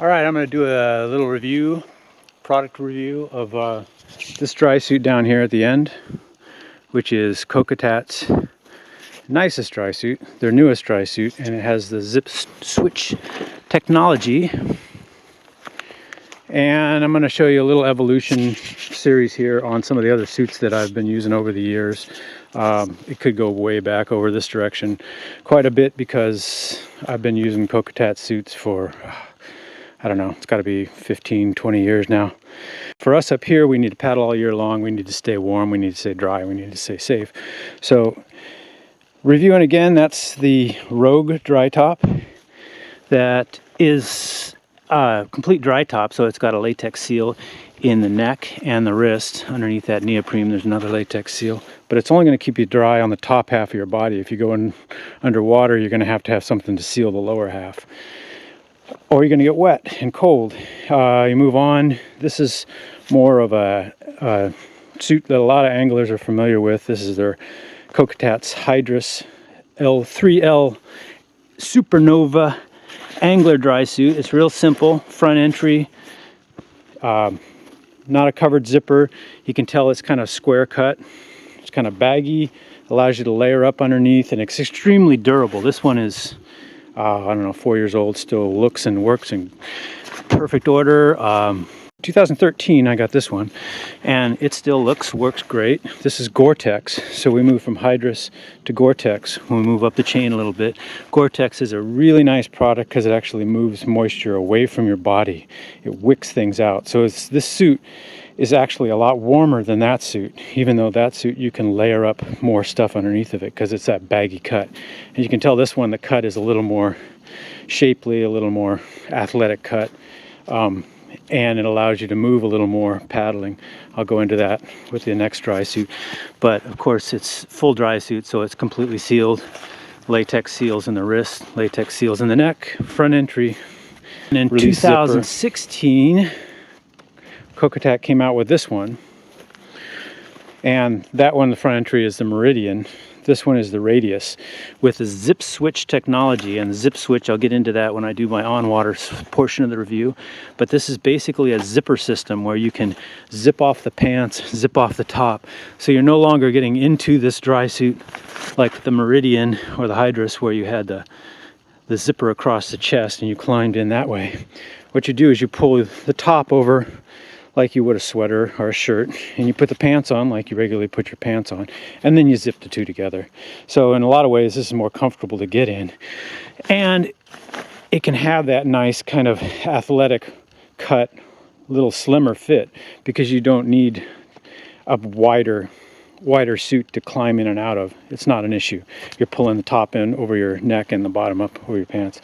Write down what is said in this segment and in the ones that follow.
All right, I'm going to do a little review, product review of this dry suit down here at the end, which is Kokatat's nicest dry suit, their newest dry suit, and it has the zip switch technology. And I'm going to show you a little evolution series here on some of the other suits that I've been using over the years. It could go way back over this direction quite a bit because I've been using Kokatat suits for, I don't know, it's got to be 15, 20 years now. For us up here, we need to paddle all year long. We need to stay warm. We need to stay dry. We need to stay safe. So reviewing again, that's the Rogue dry top. That is a complete dry top, so it's got a latex seal in the neck and the wrist. Underneath that neoprene, there's another latex seal, but it's only going to keep you dry on the top half of your body. If you go in underwater, you're going to have something to seal the lower half, or you're going to get wet and cold. You move on. This is more of a suit that a lot of anglers are familiar with. This is their Kokatat's Hydrus L3L Supernova Angler Dry Suit. It's real simple, front entry, not a covered zipper. You can tell it's kind of square cut. It's kind of baggy, allows you to layer up underneath, and it's extremely durable. This one is, I don't know, 4 years old, still looks and works in perfect order. 2013 I got this one, and it still works great. This is Gore-Tex, so we move from Hydrus to Gore-Tex when we move up the chain a little bit. Gore-Tex is a really nice product because it actually moves moisture away from your body. It wicks things out. So this suit is actually a lot warmer than that suit, even though that suit you can layer up more stuff underneath of it because it's that baggy cut. And you can tell this one, the cut is a little more shapely, a little more athletic cut. And it allows you to move a little more paddling. I'll go into that with the next dry suit. But of course it's full dry suit, so it's completely sealed. Latex seals in the wrist, latex seals in the neck, front entry. And in 2016, Kokatat came out with this one. And that one, the front entry, is the Meridian. This one is the Radius with the zip switch technology. And the zip switch, I'll get into that when I do my on-water portion of the review. But this is basically a zipper system where you can zip off the pants, zip off the top. So you're no longer getting into this dry suit like the Meridian or the Hydrus, where you had the zipper across the chest and you climbed in that way. What you do is you pull the top over like you would a sweater or a shirt, and you put the pants on like you regularly put your pants on, and then you zip the two together. So in a lot of ways this is more comfortable to get in, and it can have that nice kind of athletic cut, little slimmer fit, because you don't need a wider suit to climb in and out of. It's not an issue. You're pulling the top in over your neck and the bottom up over your pants.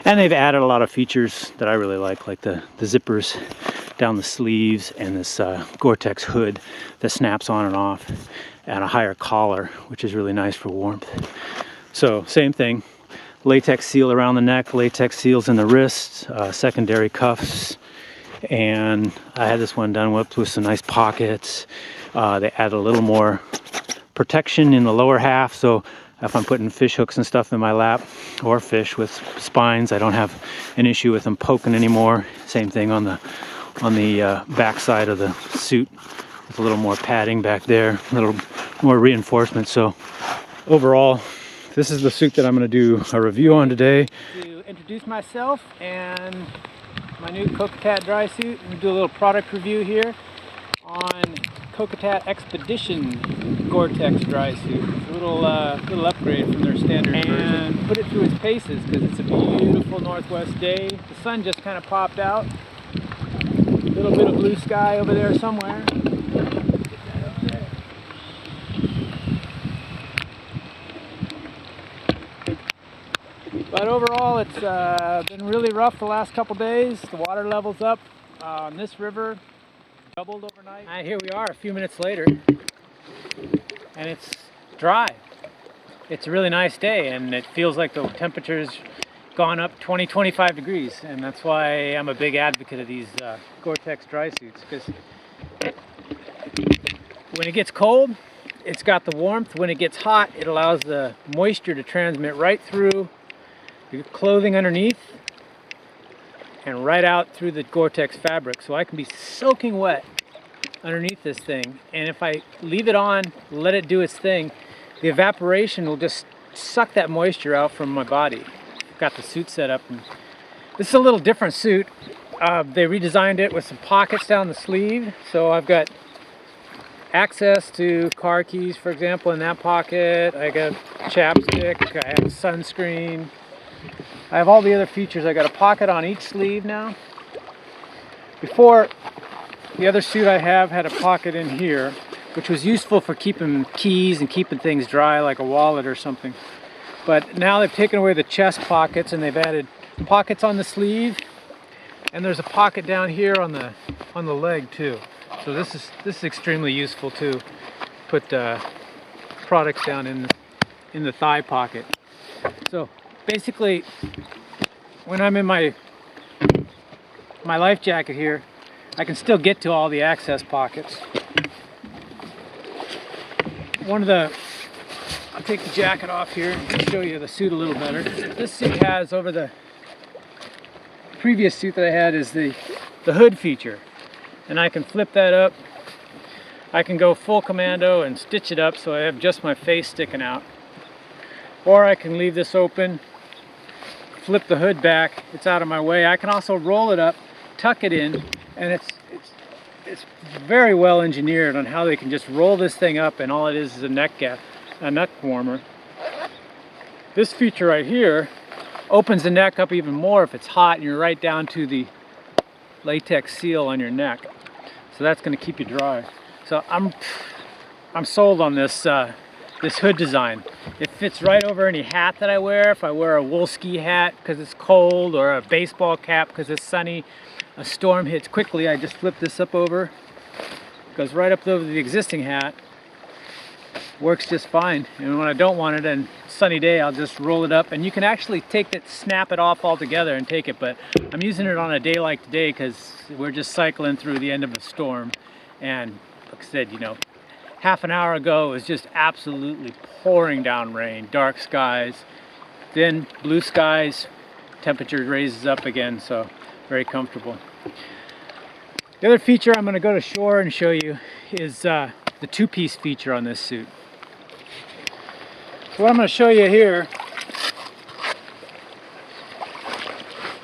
And they've added a lot of features that I really like the zippers down the sleeves, and this Gore-Tex hood that snaps on and off, and a higher collar, which is really nice for warmth. So same thing, latex seal around the neck, latex seals in the wrists, secondary cuffs, and I had this one done with some nice pockets. They add a little more protection in the lower half, so if I'm putting fish hooks and stuff in my lap, or fish with spines, I don't have an issue with them poking anymore. Same thing on the back side of the suit, with a little more padding back there, a little more reinforcement. So overall, this is the suit that I'm going to do a review on today. To introduce myself and my new Kokatat dry suit, and do a little product review here on Kokatat Expedition Gore-Tex dry suit. It's a little upgrade from their standard version. And put it through its paces because it's a beautiful northwest day. The sun just kind of popped out. A little bit of blue sky over there somewhere. But overall, it's been really rough the last couple days. The water level's up on this river, doubled overnight. And here we are a few minutes later, and it's dry. It's a really nice day, and it feels like the temperature's gone up 20-25 degrees, and that's why I'm a big advocate of these Gore-Tex dry suits, because when it gets cold, it's got the warmth. When it gets hot, it allows the moisture to transmit right through your clothing underneath and right out through the Gore-Tex fabric, so I can be soaking wet underneath this thing. And if I leave it on, let it do its thing, the evaporation will just suck that moisture out from my body. I've got the suit set up, and this is a little different suit. They redesigned it with some pockets down the sleeve, so I've got access to car keys, for example, in that pocket. I got chapstick, I have sunscreen. I have all the other features. I got a pocket on each sleeve now. Before, the other suit I have had a pocket in here, which was useful for keeping keys and keeping things dry, like a wallet or something. But now they've taken away the chest pockets and they've added pockets on the sleeve, and there's a pocket down here on the leg too. So this is extremely useful too. Put products down in the thigh pocket. So basically, when I'm in my life jacket here, I can still get to all the access pockets. I'll take the jacket off here to show you the suit a little better. This suit has, over the previous suit that I had, is the hood feature. And I can flip that up. I can go full commando and stitch it up so I have just my face sticking out. Or I can leave this open, flip the hood back, it's out of my way. I can also roll it up, tuck it in, and it's very well engineered on how they can just roll this thing up, and all it is a neck warmer. This feature right here opens the neck up even more if it's hot and you're right down to the latex seal on your neck. So that's going to keep you dry. So I'm sold on this this hood design. It fits right over any hat that I wear. If I wear a wool ski hat because it's cold, or a baseball cap because it's sunny, a storm hits quickly, I just flip this up over. It goes right up over the existing hat. Works just fine. And when I don't want it and sunny day, I'll just roll it up, and you can actually take it, snap it off altogether and take it. But I'm using it on a day like today because we're just cycling through the end of a storm. And like I said, you know, half an hour ago it was just absolutely pouring down rain, dark skies, then blue skies, temperature raises up again, so very comfortable. The other feature I'm going to go to shore and show you is the two-piece feature on this suit. So what I'm going to show you here,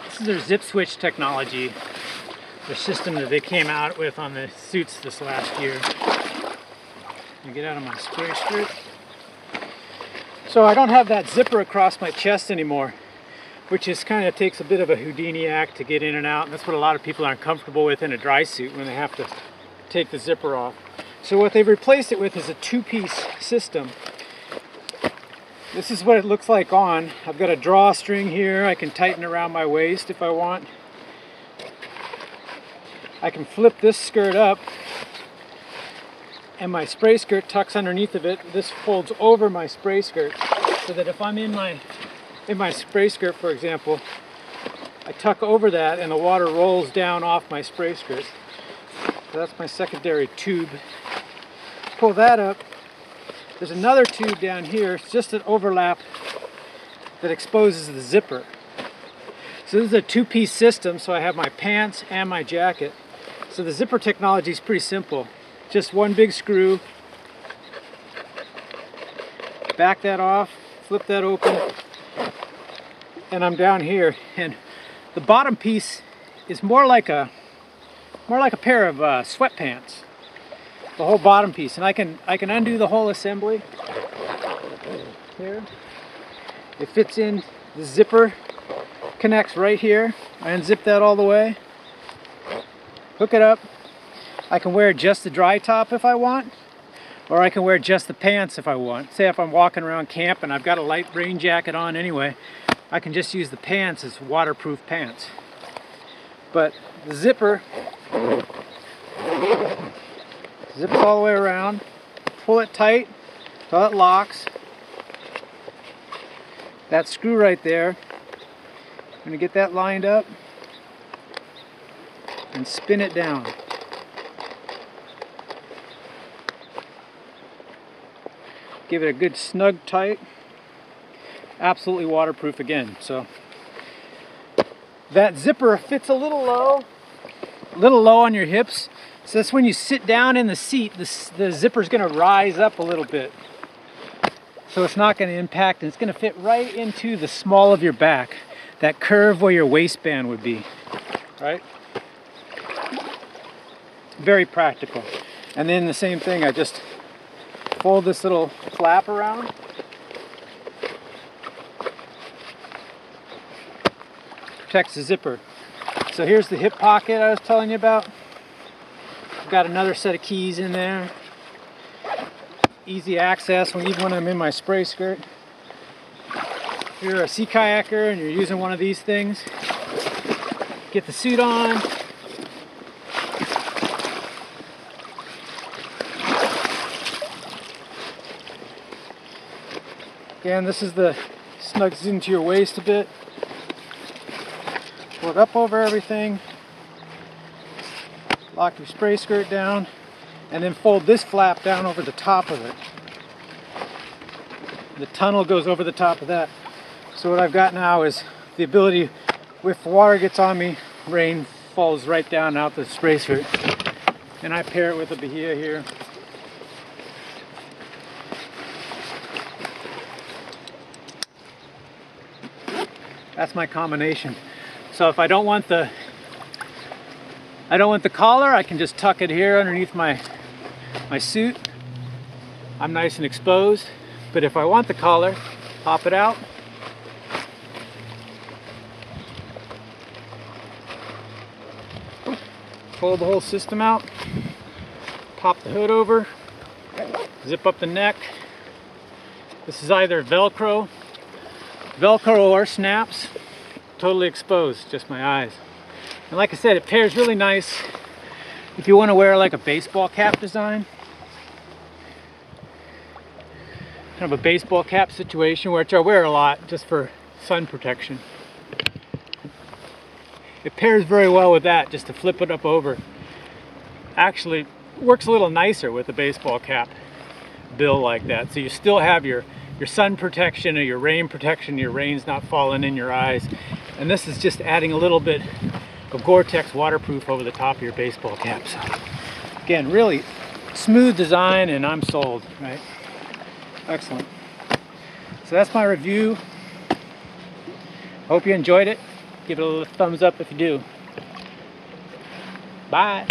this is their zip switch technology, the system that they came out with on the suits this last year. Let me get out of my spray skirt. So I don't have that zipper across my chest anymore, which is kind of takes a bit of a Houdini act to get in and out, and that's what a lot of people aren't comfortable with in a dry suit when they have to take the zipper off. So what they've replaced it with is a two-piece system. This is what it looks like on. I've got a drawstring here. I can tighten around my waist if I want. I can flip this skirt up, and my spray skirt tucks underneath of it. This folds over my spray skirt, so that if I'm in my spray skirt, for example, I tuck over that and the water rolls down off my spray skirt. So that's my secondary tube. Pull that up. There's another tube down here. It's just an overlap that exposes the zipper. So this is a two-piece system, so I have my pants and my jacket. So the zipper technology is pretty simple. Just one big screw. Back that off, flip that open, and I'm down here. And the bottom piece is more like a pair of sweatpants. The whole bottom piece, and I can undo the whole assembly here. It fits in. The zipper connects right here. I unzip that all the way, hook it up. I can wear just the dry top if I want, or I can wear just the pants if I want. Say if I'm walking around camp and I've got a light rain jacket on anyway, I can just use the pants as waterproof pants. But the zipper zips all the way around, pull it tight so it locks. That screw right there, I'm going to get that lined up and spin it down. Give it a good snug tight. Absolutely waterproof again. So that zipper fits a little low on your hips. So that's when you sit down in the seat, the zipper's gonna rise up a little bit. So it's not gonna impact, and it's gonna fit right into the small of your back, that curve where your waistband would be, right? Very practical. And then the same thing, I just fold this little flap around. Protects the zipper. So here's the hip pocket I was telling you about. I've got another set of keys in there. Easy access even when I'm in my spray skirt. If you're a sea kayaker and you're using one of these things, get the suit on. Again, this is the snugs into your waist a bit. Pull it up over everything. Lock your spray skirt down, and then fold this flap down over the top of it. The tunnel goes over the top of that. So what I've got now is the ability, if water gets on me, rain falls right down out the spray skirt. And I pair it with a bahia here. That's my combination. So if I don't want the collar, I can just tuck it here underneath my suit. I'm nice and exposed. But if I want the collar, pop it out. Fold the whole system out. Pop the hood over. Zip up the neck. This is either Velcro or snaps. Totally exposed, just my eyes. And like I said, it pairs really nice if you want to wear like a baseball cap design. Kind of a baseball cap situation, which I wear a lot just for sun protection. It pairs very well with that, just to flip it up over. Actually, works a little nicer with a baseball cap bill like that. So you still have your sun protection or your rain protection, your rain's not falling in your eyes. And this is just adding a little bit of Gore-Tex waterproof over the top of your baseball cap. So again, really smooth design, and I'm sold, right? Excellent. So that's my review. Hope you enjoyed it. Give it a little thumbs up if you do. Bye.